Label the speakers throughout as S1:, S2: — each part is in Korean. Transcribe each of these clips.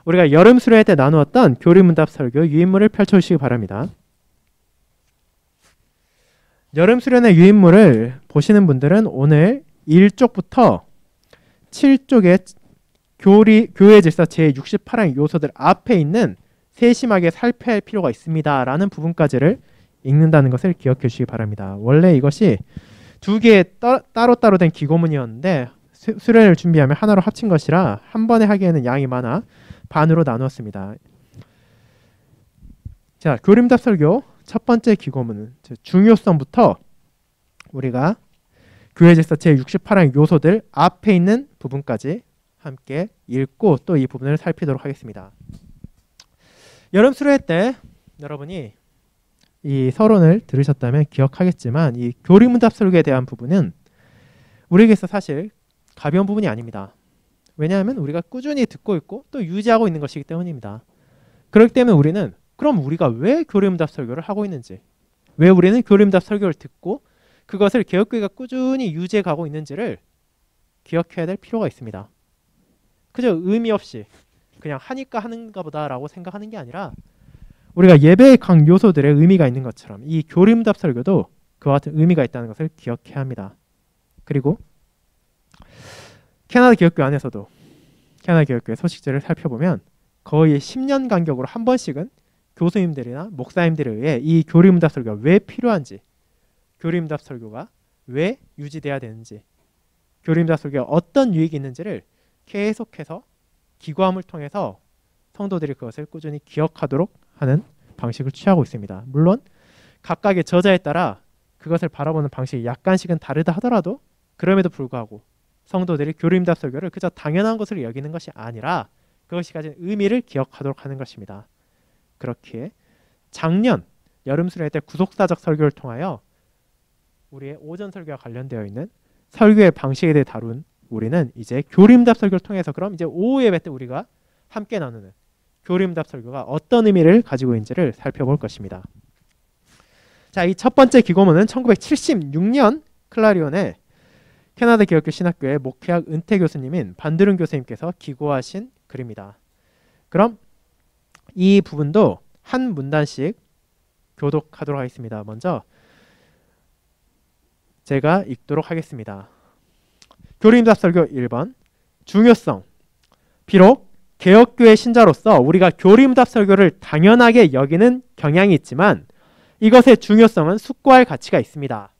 S1: 우리가 여름 수련회 때 나누었던 교리문답 설교 유인물을 펼쳐주시기 바랍니다. 여름 수련회 유인물을 보시는 분들은 오늘 1쪽부터 7쪽의 교회 질서 제68항 요소들 앞에 있는 세심하게 살펴야 할 필요가 있습니다 라는 부분까지를 읽는다는 것을 기억해 주시기 바랍니다. 원래 이것이 두 개의 따로따로 된 기고문이었는데 수련회를 준비하면 하나로 합친 것이라 한 번에 하기에는 양이 많아 반으로 나누었습니다. 자, 교리문답 설교 첫 번째 기고문은 중요성부터 우리가 교회 질서 제68항 요소들 앞에 있는 부분까지 함께 읽고 또 이 부분을 살피도록 하겠습니다. 여름 수련회 때 여러분이 이 서론을 들으셨다면 기억하겠지만 이 교리문답 설교에 대한 부분은 우리에게서 사실 가벼운 부분이 아닙니다. 왜냐하면 우리가 꾸준히 듣고 있고 또 유지하고 있는 것이기 때문입니다. 그렇기 때문에 우리는 그럼 우리가 왜 교리문답 설교를 하고 있는지, 왜 우리는 교리문답 설교를 듣고 그것을 개혁교회가 꾸준히 유지해 가고 있는지를 기억해야 될 필요가 있습니다. 그저 의미 없이 그냥 하니까 하는가 보다라고 생각하는 게 아니라 우리가 예배의 각 요소들의 의미가 있는 것처럼 이 교리문답 설교도 그와 같은 의미가 있다는 것을 기억해야 합니다. 그리고 캐나다 기독교 안에서도 캐나다 기독교의 소식지를 살펴보면 거의 10년 간격으로 한 번씩은 교수님들이나 목사님들에 의해 이 교리문답 설교가 왜 필요한지, 교리문답 설교가 왜 유지돼야 되는지, 교리문답 설교가 어떤 유익이 있는지를 계속해서 기고함을 통해서 성도들이 그것을 꾸준히 기억하도록 하는 방식을 취하고 있습니다. 물론 각각의 저자에 따라 그것을 바라보는 방식이 약간씩은 다르다 하더라도 그럼에도 불구하고 성도들이 교리문답 설교를 그저 당연한 것으로 여기는 것이 아니라 그것이 가진 의미를 기억하도록 하는 것입니다. 그렇기에 작년 여름 수련회 때 구속사적 설교를 통하여 우리의 오전 설교와 관련되어 있는 설교의 방식에 대해 다룬 우리는 이제 교리문답 설교를 통해서 그럼 이제 오후 예배 때 우리가 함께 나누는 교리문답 설교가 어떤 의미를 가지고 있는지를 살펴볼 것입니다. 자, 이 첫 번째 기고문은 1976년 클라리온의 캐나다 기독교 신학교의 목회학 은퇴 교수님인 반드룬 교수님께서 기고하신 글입니다. 그럼 이 부분도 한 문단씩 교독하도록 하겠습니다. 먼저 제가 읽도록 하겠습니다. 교리문답 설교 1번. 중요성. 비록 개혁교회 신자로서 우리가 교리문답 설교를 당연하게 여기는 경향이 있지만 이것의 중요성은 숙고할 가치가 있습니다.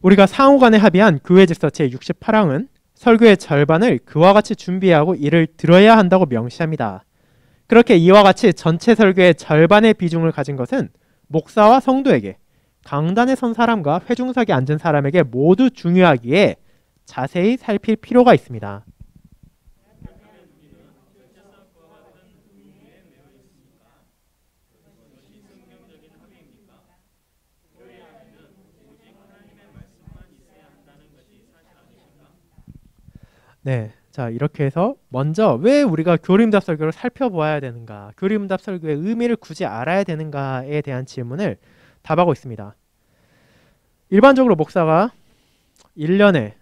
S1: 우리가 상호간에 합의한 교회 질서 제68항은 설교의 절반을 그와 같이 준비하고 이를 들어야 한다고 명시합니다. 그렇게 이와 같이 전체 설교의 절반의 비중을 가진 것은 목사와 성도에게, 강단에 선 사람과 회중석에 앉은 사람에게 모두 중요하기에 자세히 살필 필요가 있습니다. 네, 자 이렇게 해서 먼저 왜 우리가 교리문답 설교를 살펴보아야 되는가, 교리문답 설교의 의미를 굳이 알아야 되는가에 대한 질문을 답하고 있습니다. 일반적으로 목사가 1년에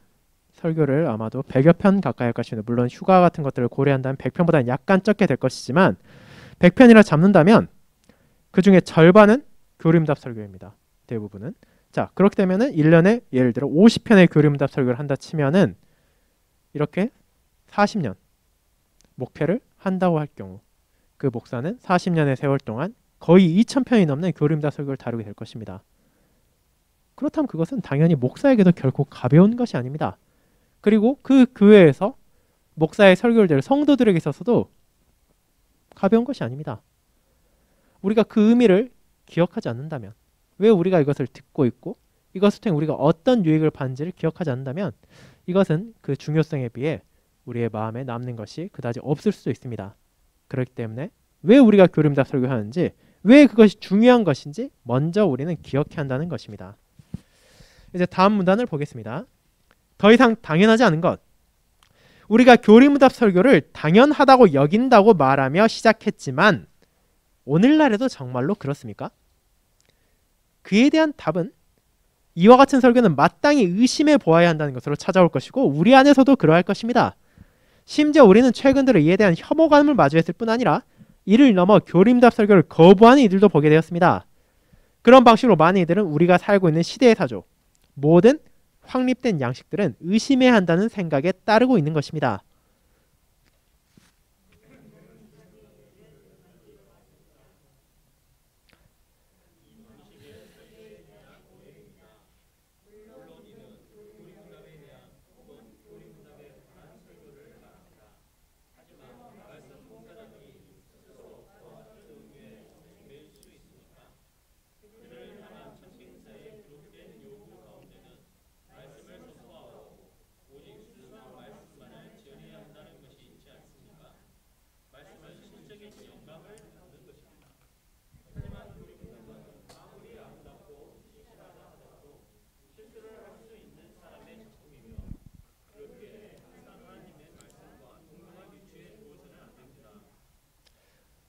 S1: 설교를 아마도 100여 편 가까이 할 것입니다. 물론 휴가 같은 것들을 고려한다면 100편보다는 약간 적게 될 것이지만 100편이라 잡는다면 그 중에 절반은 교리문답 설교입니다. 대부분은. 자, 그렇게 되면은 1년에 예를 들어 50편의 교리문답 설교를 한다 치면은 이렇게 40년 목회를 한다고 할 경우 그 목사는 40년의 세월 동안 거의 2000편이 넘는 교리문답 설교를 다루게 될 것입니다. 그렇다면 그것은 당연히 목사에게도 결코 가벼운 것이 아닙니다. 그리고 그 교회에서 목사의 설교를 들을 성도들에게 있어서도 가벼운 것이 아닙니다. 우리가 그 의미를 기억하지 않는다면, 왜 우리가 이것을 듣고 있고 이것을 통해 우리가 어떤 유익을 받는지를 기억하지 않는다면 이것은 그 중요성에 비해 우리의 마음에 남는 것이 그다지 없을 수도 있습니다. 그렇기 때문에 왜 우리가 교리문답 설교하는지, 왜 그것이 중요한 것인지 먼저 우리는 기억해야 한다는 것입니다. 이제 다음 문단을 보겠습니다. 더 이상 당연하지 않은 것. 우리가 교리문답 설교를 당연하다고 여긴다고 말하며 시작했지만 오늘날에도 정말로 그렇습니까? 그에 대한 답은 이와 같은 설교는 마땅히 의심해 보아야 한다는 것으로 찾아올 것이고 우리 안에서도 그러할 것입니다. 심지어 우리는 최근 들어 이에 대한 혐오감을 마주했을 뿐 아니라 이를 넘어 교리문답 설교를 거부하는 이들도 보게 되었습니다. 그런 방식으로 많은 이들은 우리가 살고 있는 시대의 사조, 모든 확립된 양식들은 의심해야 한다는 생각에 따르고 있는 것입니다.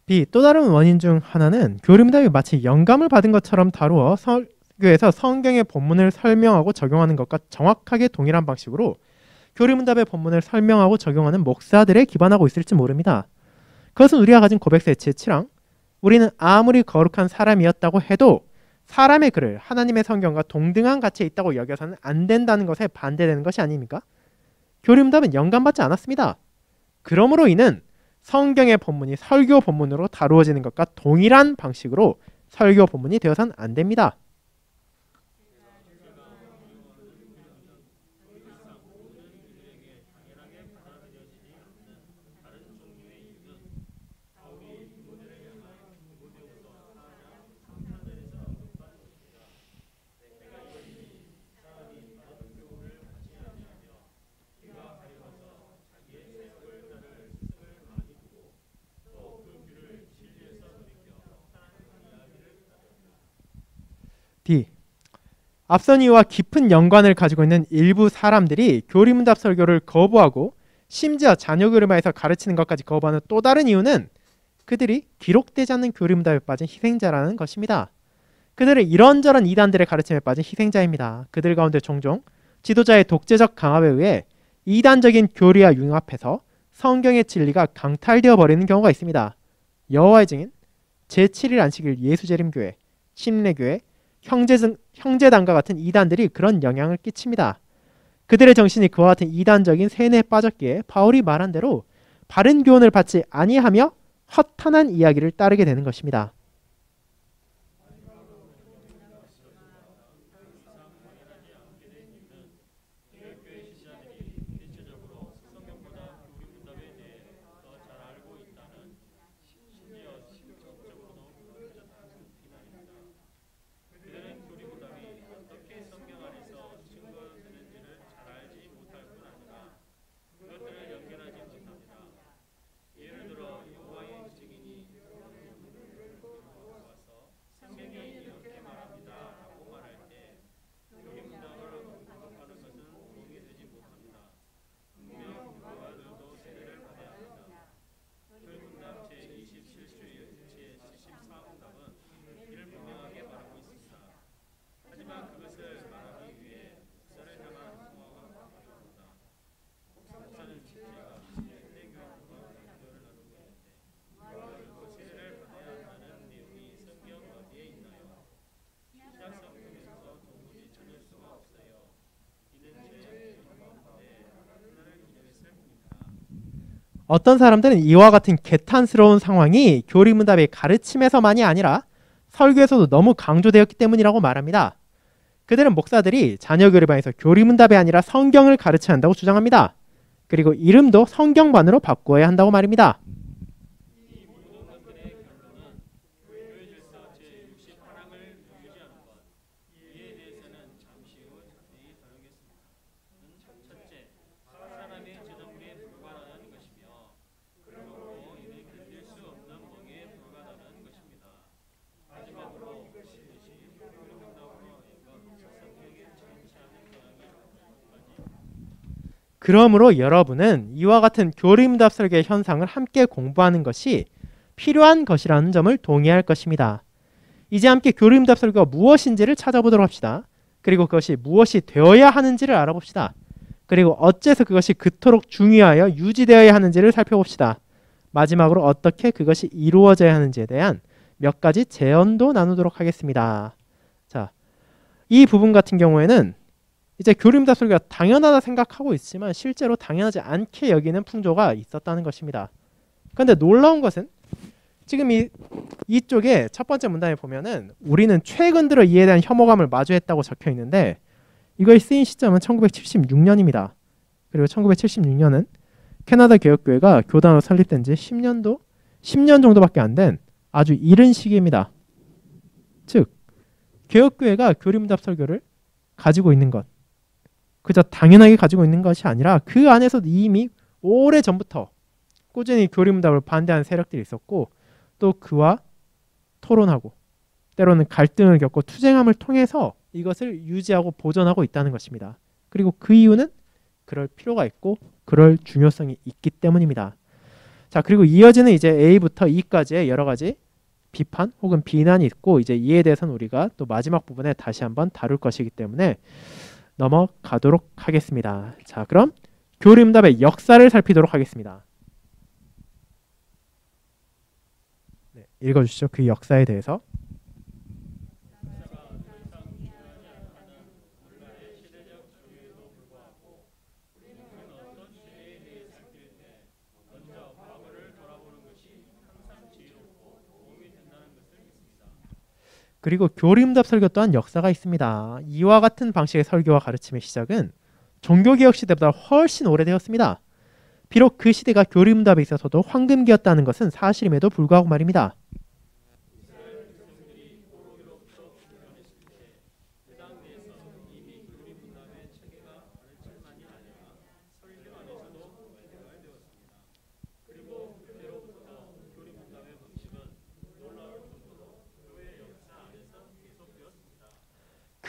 S1: B. 또 다른 원인 중 하나는 교리문답이 마치 영감을 받은 것처럼 다루어 설교에서 성경의 본문을 설명하고 적용하는 것과 정확하게 동일한 방식으로 교리문답의 본문을 설명하고 적용하는 목사들에 기반하고 있을지 모릅니다. 그것은 우리가 가진 고백서의 제7항, 우리는 아무리 거룩한 사람이었다고 해도 사람의 글을 하나님의 성경과 동등한 가치에 있다고 여겨서는 안 된다는 것에 반대되는 것이 아닙니까? 교리문답은 영감받지 않았습니다. 그러므로 이는 성경의 본문이 설교 본문으로 다루어지는 것과 동일한 방식으로 설교 본문이 되어서는 안 됩니다. D. 앞선 이유와 깊은 연관을 가지고 있는 일부 사람들이 교리문답 설교를 거부하고 심지어 자녀 교리만에서 가르치는 것까지 거부하는 또 다른 이유는 그들이 기록되지 않는 교리문답에 빠진 희생자라는 것입니다. 그들은 이런저런 이단들의 가르침에 빠진 희생자입니다. 그들 가운데 종종 지도자의 독재적 강압에 의해 이단적인 교리와 융합해서 성경의 진리가 강탈되어 버리는 경우가 있습니다. 여호와의 증인, 제7일 안식일 예수재림교회, 침례교회, 형제단과 같은 이단들이 그런 영향을 끼칩니다. 그들의 정신이 그와 같은 이단적인 세뇌에 빠졌기에 바울이 말한 대로 바른 교훈을 받지 아니하며 허탄한 이야기를 따르게 되는 것입니다. 어떤 사람들은 이와 같은 개탄스러운 상황이 교리문답의 가르침에서만이 아니라 설교에서도 너무 강조되었기 때문이라고 말합니다. 그들은 목사들이 자녀 교리반에서 교리문답이 아니라 성경을 가르쳐야 한다고 주장합니다. 그리고 이름도 성경반으로 바꾸어야 한다고 말입니다. 그러므로 여러분은 이와 같은 교리문답 설계 현상을 함께 공부하는 것이 필요한 것이라는 점을 동의할 것입니다. 이제 함께 교리문답 설계가 무엇인지를 찾아보도록 합시다. 그리고 그것이 무엇이 되어야 하는지를 알아봅시다. 그리고 어째서 그것이 그토록 중요하여 유지되어야 하는지를 살펴봅시다. 마지막으로 어떻게 그것이 이루어져야 하는지에 대한 몇 가지 제언도 나누도록 하겠습니다. 자, 이 부분 같은 경우에는 이제 교리문답 설계가 당연하다 생각하고 있지만 실제로 당연하지 않게 여기는 풍조가 있었다는 것입니다. 그런데 놀라운 것은 지금 이쪽에 첫 번째 문단에 보면은 우리는 최근 들어 이에 대한 혐오감을 마주했다고 적혀 있는데 이걸 쓰인 시점은 1976년입니다. 그리고 1976년은 캐나다 개혁교회가 교단으로 설립된 지 10년 정도밖에 안 된 아주 이른 시기입니다. 즉 개혁교회가 교리문답 설교를 가지고 있는 것, 그저 당연하게 가지고 있는 것이 아니라 그 안에서도 이미 오래전부터 꾸준히 교리문답을 반대하는 세력들이 있었고 또 그와 토론하고 때로는 갈등을 겪고 투쟁함을 통해서 이것을 유지하고 보존하고 있다는 것입니다. 그리고 그 이유는 그럴 필요가 있고 그럴 중요성이 있기 때문입니다. 자, 그리고 이어지는 이제 A부터 E까지의 여러 가지 비판 혹은 비난이 있고 이제 이에 대해서는 우리가 또 마지막 부분에 다시 한번 다룰 것이기 때문에 넘어가도록 하겠습니다. 자, 그럼 교리문답의 역사를 살피도록 하겠습니다. 네, 읽어주시죠. 그 역사에 대해서. 그리고 교리문답 설교 또한 역사가 있습니다. 이와 같은 방식의 설교와 가르침의 시작은 종교개혁 시대보다 훨씬 오래되었습니다. 비록 그 시대가 교리문답에 있어서도 황금기였다는 것은 사실임에도 불구하고 말입니다.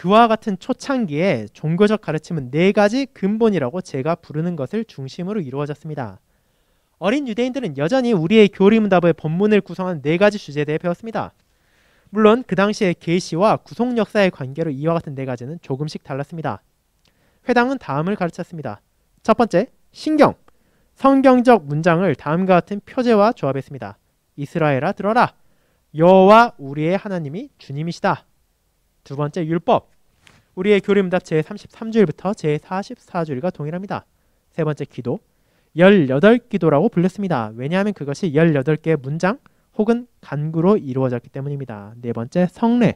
S1: 그와 같은 초창기에 종교적 가르침은 네 가지 근본이라고 제가 부르는 것을 중심으로 이루어졌습니다. 어린 유대인들은 여전히 우리의 교리문답의 본문을 구성하는 네 가지 주제에 대해 배웠습니다. 물론 그 당시의 계시와 구속 역사의 관계로 이와 같은 네 가지는 조금씩 달랐습니다. 회당은 다음을 가르쳤습니다. 첫 번째, 신경, 성경적 문장을 다음과 같은 표제와 조합했습니다. 이스라엘아 들어라, 여호와 우리의 하나님이 주님이시다. 두 번째, 율법, 우리의 교리문답 제33주일부터 제44주일과 동일합니다. 세 번째, 기도, 18기도라고 불렸습니다. 왜냐하면 그것이 18개의 문장 혹은 간구로 이루어졌기 때문입니다. 네 번째, 성례,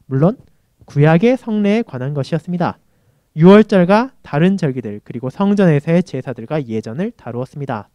S1: 물론 구약의 성례에 관한 것이었습니다. 유월절과 다른 절기들 그리고 성전에서의 제사들과 예전을 다루었습니다.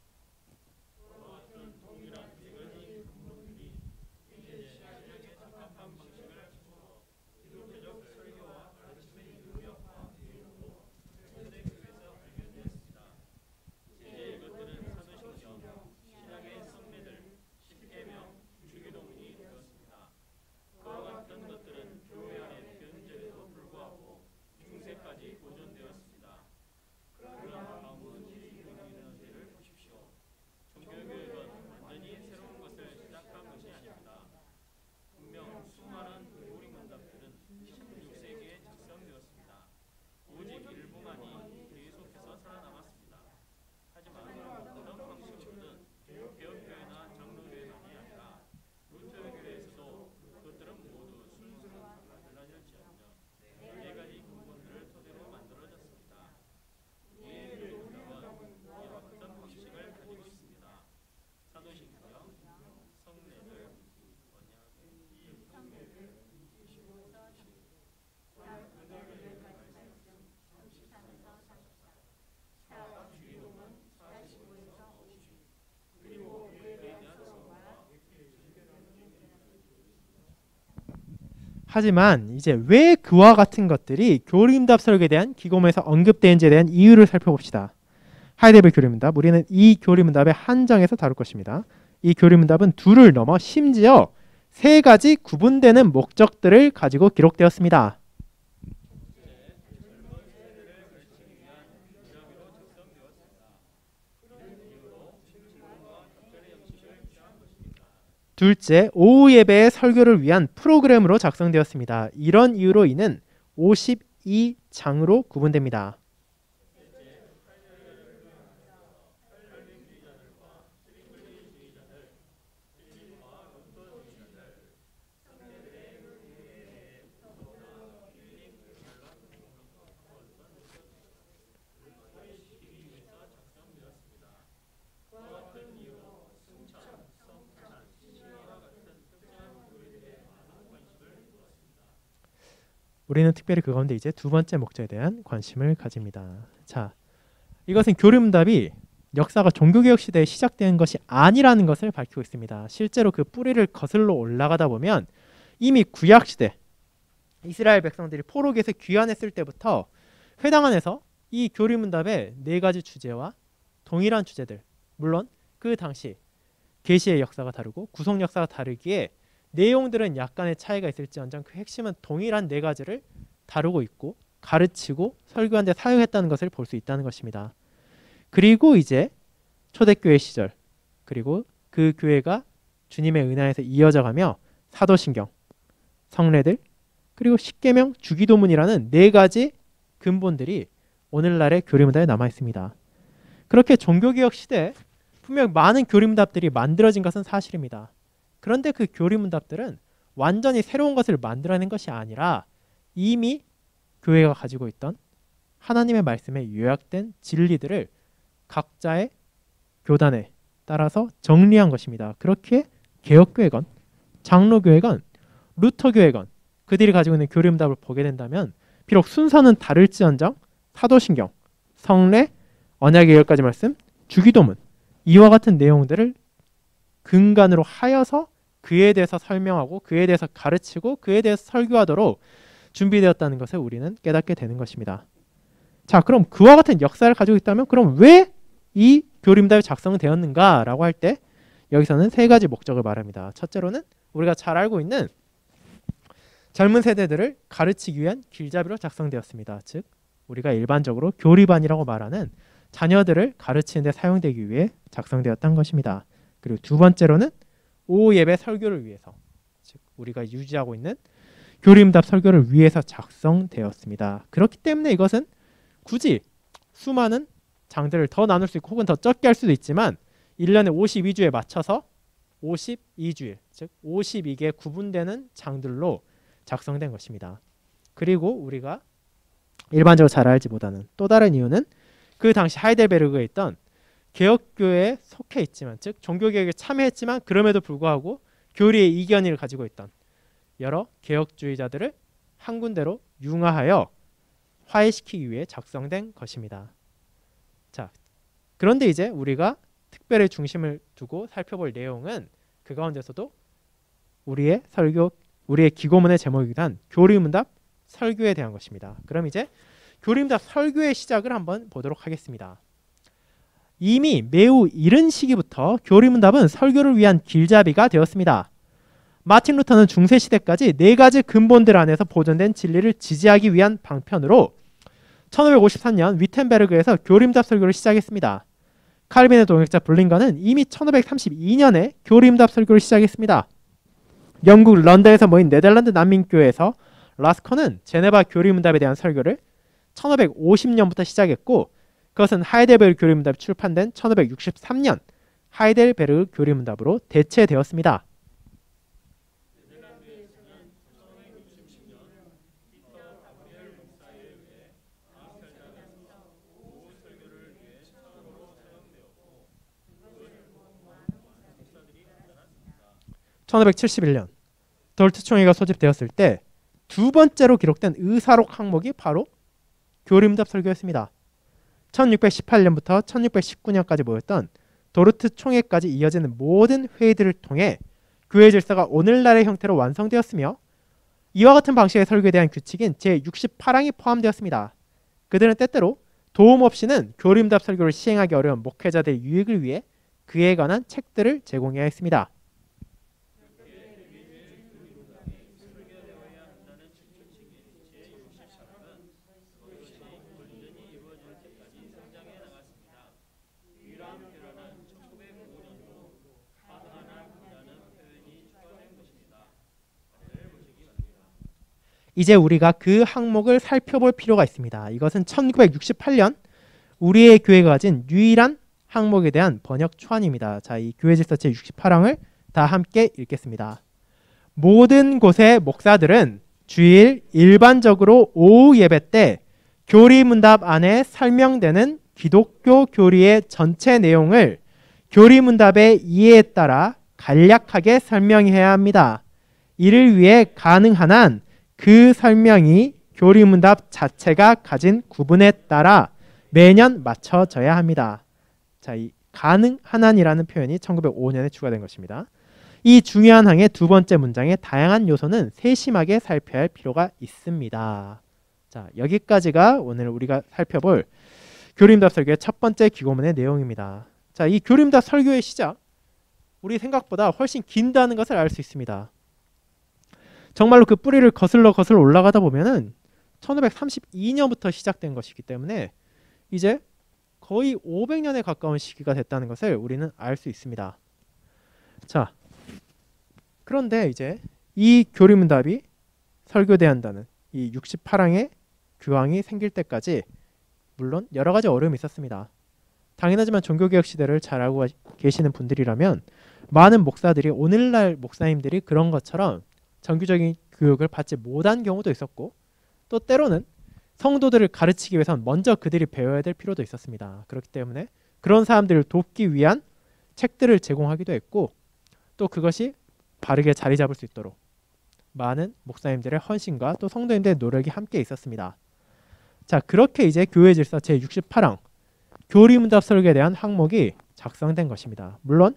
S1: 하지만 이제 왜 그와 같은 것들이 교리문답 설교에 대한 기고문에서 언급되는지에 대한 이유를 살펴봅시다. 하이데벨 교리문답, 우리는 이 교리문답의 한 장에서 다룰 것입니다. 이 교리문답은 둘을 넘어 심지어 세 가지 구분되는 목적들을 가지고 기록되었습니다. 둘째, 오후 예배의 설교를 위한 프로그램으로 작성되었습니다. 이런 이유로 이는 52장으로 구분됩니다. 우리는 특별히 그 가운데 이제 두 번째 목적에 대한 관심을 가집니다. 자, 이것은 교리문답이 역사가 종교개혁 시대에 시작된 것이 아니라는 것을 밝히고 있습니다. 실제로 그 뿌리를 거슬러 올라가다 보면 이미 구약 시대 이스라엘 백성들이 포로기에서 귀환했을 때부터 회당 안에서 이 교리문답의 네 가지 주제와 동일한 주제들, 물론 그 당시 계시의 역사가 다르고 구속 역사가 다르기에 내용들은 약간의 차이가 있을지언정 그 핵심은 동일한 네 가지를 다루고 있고 가르치고 설교하는 데 사용했다는 것을 볼 수 있다는 것입니다. 그리고 이제 초대교회 시절, 그리고 그 교회가 주님의 은혜에서 이어져 가며 사도신경, 성례들, 그리고 십계명, 주기도문이라는 네 가지 근본들이 오늘날의 교리문답에 남아 있습니다. 그렇게 종교개혁 시대에 분명 많은 교리문답들이 만들어진 것은 사실입니다. 그런데 그 교리문답들은 완전히 새로운 것을 만들어낸 것이 아니라 이미 교회가 가지고 있던 하나님의 말씀에 요약된 진리들을 각자의 교단에 따라서 정리한 것입니다. 그렇게 개혁교회건, 장로교회건, 루터교회건 그들이 가지고 있는 교리문답을 보게 된다면 비록 순서는 다를지언정 사도신경, 성례, 언약의 10가지 말씀, 주기도문 이와 같은 내용들을 근간으로 하여서 그에 대해서 설명하고 그에 대해서 가르치고 그에 대해서 설교하도록 준비되었다는 것을 우리는 깨닫게 되는 것입니다. 자, 그럼 그와 같은 역사를 가지고 있다면 그럼 왜 이 교리문답이 작성되었는가 라고 할 때 여기서는 세 가지 목적을 말합니다. 첫째로는 우리가 잘 알고 있는 젊은 세대들을 가르치기 위한 길잡이로 작성되었습니다. 즉 우리가 일반적으로 교리반이라고 말하는 자녀들을 가르치는 데 사용되기 위해 작성되었던 것입니다. 그리고 두 번째로는 오후 예배 설교를 위해서, 즉 우리가 유지하고 있는 교리문답 설교를 위해서 작성되었습니다. 그렇기 때문에 이것은 굳이 수많은 장들을 더 나눌 수 있고 혹은 더 적게 할 수도 있지만 1년에 52주에 맞춰서 52주일, 즉 52개 구분되는 장들로 작성된 것입니다. 그리고 우리가 일반적으로 잘 알지 못하는 또 다른 이유는 그 당시 하이델베르그에 있던 개혁교회에 속해 있지만, 즉 종교개혁에 참여했지만 그럼에도 불구하고 교리의 이견을 가지고 있던 여러 개혁주의자들을 한 군데로 융화하여 화해시키기 위해 작성된 것입니다. 자, 그런데 이제 우리가 특별히 중심을 두고 살펴볼 내용은 그 가운데서도 우리의 설교, 우리의 기고문의 제목이기도 한 교리문답 설교에 대한 것입니다. 그럼 이제 교리문답 설교의 시작을 한번 보도록 하겠습니다. 이미 매우 이른 시기부터 교리문답은 설교를 위한 길잡이가 되었습니다. 마틴 루터는 중세 시대까지 네 가지 근본들 안에서 보존된 진리를 지지하기 위한 방편으로 1553년 위텐베르그에서 교리문답 설교를 시작했습니다. 칼빈의 동역자 블링거는 이미 1532년에 교리문답 설교를 시작했습니다. 영국 런던에서 모인 네덜란드 난민교회에서 라스커는 제네바 교리문답에 대한 설교를 1550년부터 시작했고 그것은 하이델베르그 교리문답이 출판된 1563년 하이델베르그 교리문답으로 대체되었습니다. (1571년) 돌트 총회가 소집되었을 때 두 번째로 기록된 의사록 항목이 바로 교리문답 설교였습니다. 1618년부터 1619년까지 모였던 도르트 총회까지 이어지는 모든 회의들을 통해 교회 질서가 오늘날의 형태로 완성되었으며 이와 같은 방식의 설교에 대한 규칙인 제68항이 포함되었습니다. 그들은 때때로 도움 없이는 교리문답 설교를 시행하기 어려운 목회자들의 유익을 위해 그에 관한 책들을 제공해야 했습니다. 이제 우리가 그 항목을 살펴볼 필요가 있습니다. 이것은 1968년 우리의 교회가 가진 유일한 항목에 대한 번역 초안입니다. 자, 이 교회 질서 제 68항을 다 함께 읽겠습니다. 모든 곳의 목사들은 주일 일반적으로 오후 예배 때 교리문답 안에 설명되는 기독교 교리의 전체 내용을 교리문답의 이해에 따라 간략하게 설명해야 합니다. 이를 위해 가능한 한 그 설명이 교리문답 자체가 가진 구분에 따라 매년 맞춰져야 합니다. 자, 이 가능한 한이라는 표현이 1905년에 추가된 것입니다. 이 중요한 항의 두 번째 문장의 다양한 요소는 세심하게 살펴야 할 필요가 있습니다. 자, 여기까지가 오늘 우리가 살펴볼 교리문답 설교의 첫 번째 기고문의 내용입니다. 자, 이 교리문답 설교의 시작, 우리 생각보다 훨씬 긴다는 것을 알 수 있습니다. 정말로 그 뿌리를 거슬러 올라가다 보면은 1532년부터 시작된 것이기 때문에 이제 거의 500년에 가까운 시기가 됐다는 것을 우리는 알 수 있습니다. 자, 그런데 이제 이 교리문답이 설교돼야 한다는 이 68항의 교황이 생길 때까지 물론 여러 가지 어려움이 있었습니다. 당연하지만 종교개혁 시대를 잘 알고 계시는 분들이라면 많은 목사들이, 오늘날 목사님들이 그런 것처럼 정규적인 교육을 받지 못한 경우도 있었고, 또 때로는 성도들을 가르치기 위해서는 먼저 그들이 배워야 될 필요도 있었습니다. 그렇기 때문에 그런 사람들을 돕기 위한 책들을 제공하기도 했고, 또 그것이 바르게 자리 잡을 수 있도록 많은 목사님들의 헌신과 또 성도님들의 노력이 함께 있었습니다. 자, 그렇게 이제 교회 질서 제68항 교리문답 설교에 대한 항목이 작성된 것입니다. 물론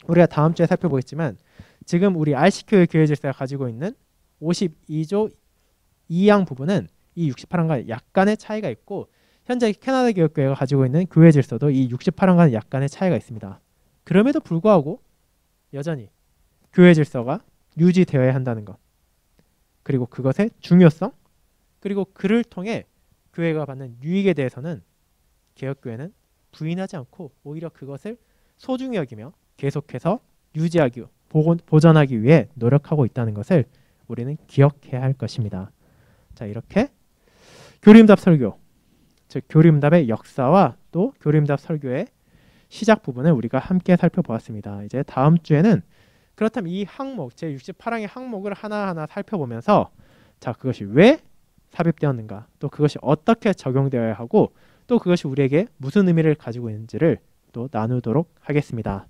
S1: 우리가 다음 주에 살펴보겠지만 지금 우리 RC교회 교회 질서가 가지고 있는 52조 2항 부분은 이 68항과 약간의 차이가 있고, 현재 캐나다 교회가 가지고 있는 교회 질서도 이 68항과는 약간의 차이가 있습니다. 그럼에도 불구하고 여전히 교회 질서가 유지되어야 한다는 것, 그리고 그것의 중요성, 그리고 그를 통해 교회가 받는 유익에 대해서는 개혁교회는 부인하지 않고 오히려 그것을 소중히 여기며 계속해서 유지하기, 보존하기 위해 노력하고 있다는 것을 우리는 기억해야 할 것입니다. 자, 이렇게 교리문답 설교, 즉 교리문답의 역사와 또 교리문답 설교의 시작 부분을 우리가 함께 살펴보았습니다. 이제 다음 주에는 그렇다면 이 항목, 제68항의 항목을 하나하나 살펴보면서 자, 그것이 왜 삽입되었는가, 또 그것이 어떻게 적용되어야 하고, 또 그것이 우리에게 무슨 의미를 가지고 있는지를 또 나누도록 하겠습니다.